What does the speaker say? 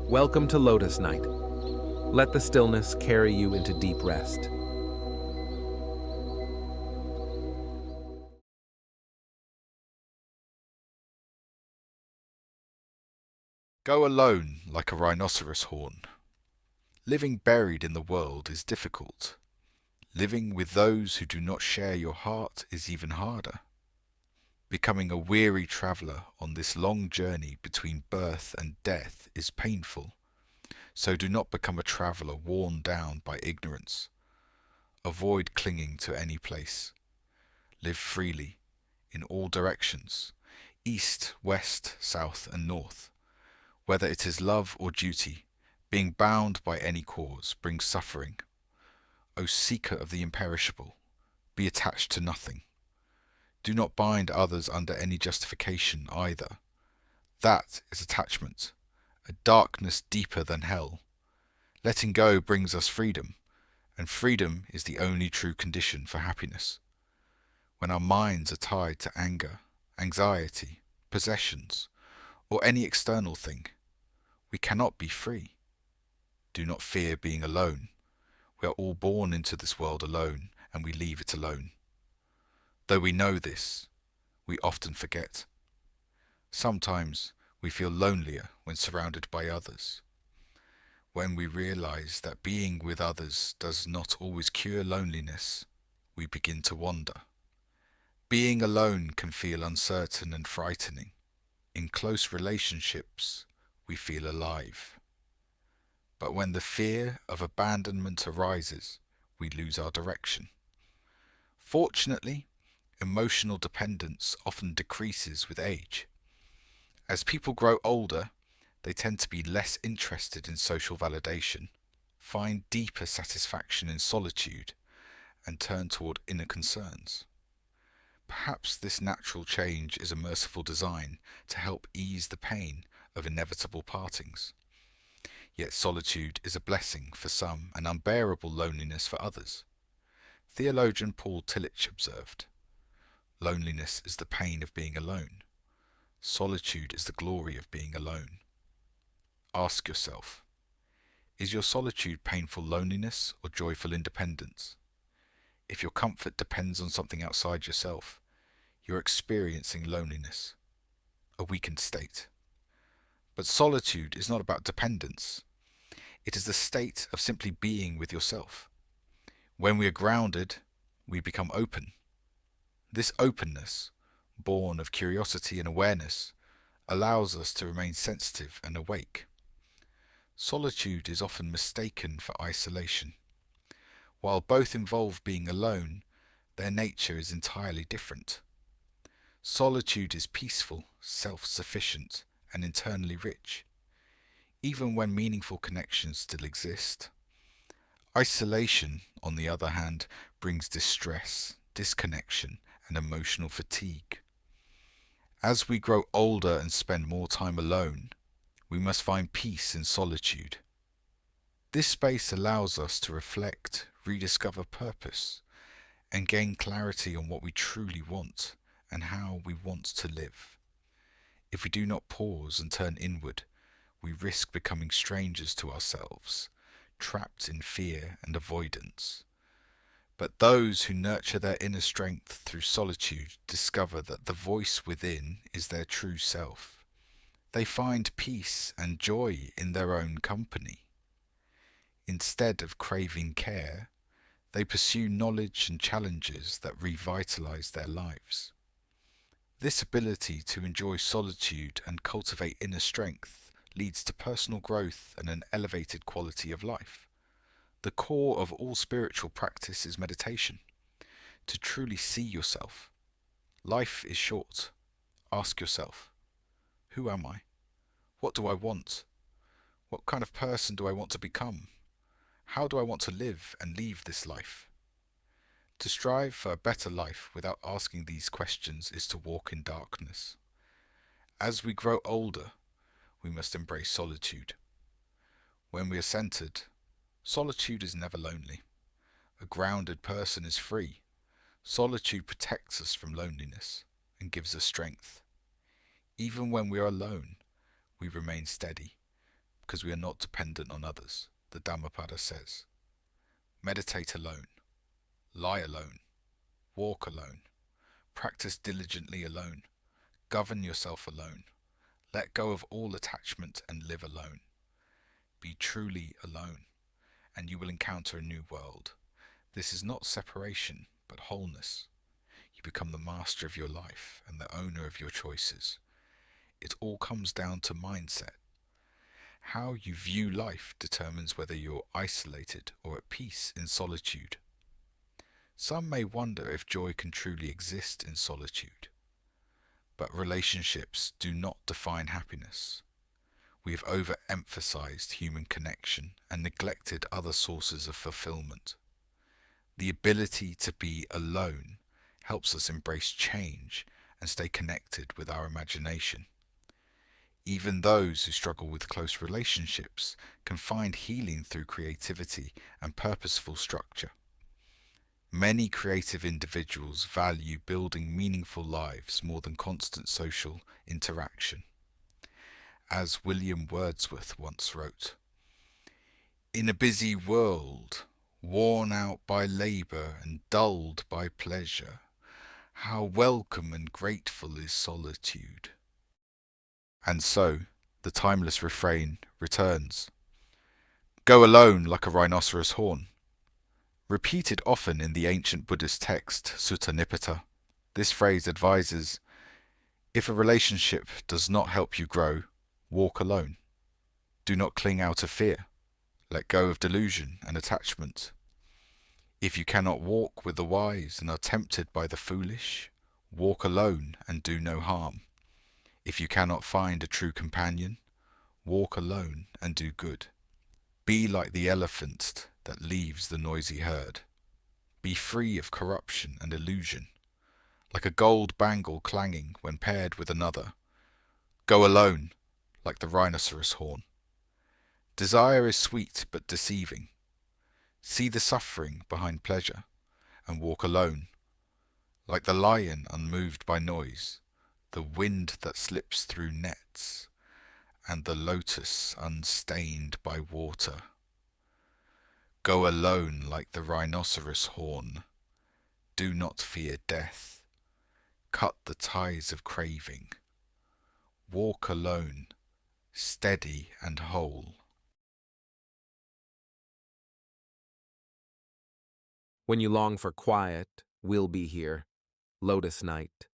Welcome to Lotus Night. Let the stillness carry you into deep rest. Go alone like a rhinoceros horn. Living buried in the world is difficult. Living with those who do not share your heart is even harder. Becoming a weary traveller on this long journey between birth and death is painful, so do not become a traveller worn down by ignorance. Avoid clinging to any place. Live freely, in all directions, east, west, south and north. Whether it is love or duty, being bound by any cause brings suffering. O seeker of the imperishable, be attached to nothing. Do not bind others under any justification either. That is attachment, a darkness deeper than hell. Letting go brings us freedom, and freedom is the only true condition for happiness. When our minds are tied to anger, anxiety, possessions, or any external thing, we cannot be free. Do not fear being alone. We are all born into this world alone, and we leave it alone. Though we know this, we often forget. Sometimes we feel lonelier when surrounded by others. When we realize that being with others does not always cure loneliness, we begin to wander. Being alone can feel uncertain and frightening. In close relationships, we feel alive. But when the fear of abandonment arises, we lose our direction. Fortunately, emotional dependence often decreases with age. As people grow older, they tend to be less interested in social validation, find deeper satisfaction in solitude, and turn toward inner concerns. Perhaps this natural change is a merciful design to help ease the pain of inevitable partings. Yet solitude is a blessing for some and unbearable loneliness for others. Theologian Paul Tillich observed, "Loneliness is the pain of being alone. Solitude is the glory of being alone." Ask yourself, is your solitude painful loneliness or joyful independence? If your comfort depends on something outside yourself, you're experiencing loneliness, a weakened state. But solitude is not about dependence. It is the state of simply being with yourself. When we are grounded, we become open. This openness, born of curiosity and awareness, allows us to remain sensitive and awake. Solitude is often mistaken for isolation. While both involve being alone, their nature is entirely different. Solitude is peaceful, self-sufficient, and internally rich, even when meaningful connections still exist. Isolation, on the other hand, brings distress, disconnection, and emotional fatigue. As we grow older and spend more time alone, we must find peace in solitude. This space allows us to reflect, rediscover purpose, and gain clarity on what we truly want and how we want to live. If we do not pause and turn inward, we risk becoming strangers to ourselves, trapped in fear and avoidance. But those who nurture their inner strength through solitude discover that the voice within is their true self. They find peace and joy in their own company. Instead of craving care, they pursue knowledge and challenges that revitalize their lives. This ability to enjoy solitude and cultivate inner strength leads to personal growth and an elevated quality of life. The core of all spiritual practice is meditation, to truly see yourself. Life is short. Ask yourself, who am I? What do I want? What kind of person do I want to become? How do I want to live and leave this life? To strive for a better life without asking these questions is to walk in darkness. As we grow older, we must embrace solitude. When we are centered, solitude is never lonely. A grounded person is free. Solitude protects us from loneliness and gives us strength. Even when we are alone, we remain steady, because we are not dependent on others, the Dhammapada says. Meditate alone, lie alone, walk alone, practice diligently alone, govern yourself alone, let go of all attachment and live alone. Be truly alone, and you will encounter a new world. This is not separation, but wholeness. You become the master of your life and the owner of your choices. It all comes down to mindset. How you view life determines whether you're isolated or at peace in solitude. Some may wonder if joy can truly exist in solitude. But relationships do not define happiness. We have overemphasized human connection and neglected other sources of fulfillment. The ability to be alone helps us embrace change and stay connected with our imagination. Even those who struggle with close relationships can find healing through creativity and purposeful structure. Many creative individuals value building meaningful lives more than constant social interaction. As William Wordsworth once wrote, "In a busy world, worn out by labour and dulled by pleasure, how welcome and grateful is solitude." And so, the timeless refrain returns. Go alone like a rhinoceros horn. Repeated often in the ancient Buddhist text, Sutta Nipāta, this phrase advises, if a relationship does not help you grow, walk alone. Do not cling out of fear. Let go of delusion and attachment. If you cannot walk with the wise and are tempted by the foolish, walk alone and do no harm. If you cannot find a true companion, walk alone and do good. Be like the elephant that leaves the noisy herd. Be free of corruption and illusion, like a gold bangle clanging when paired with another. Go alone, like the rhinoceros horn. Desire is sweet but deceiving. See the suffering behind pleasure, and walk alone, like the lion unmoved by noise, the wind that slips through nets, and the lotus unstained by water. Go alone like the rhinoceros horn. Do not fear death. Cut the ties of craving. Walk alone, steady and whole. When you long for quiet, we'll be here. Lotus night.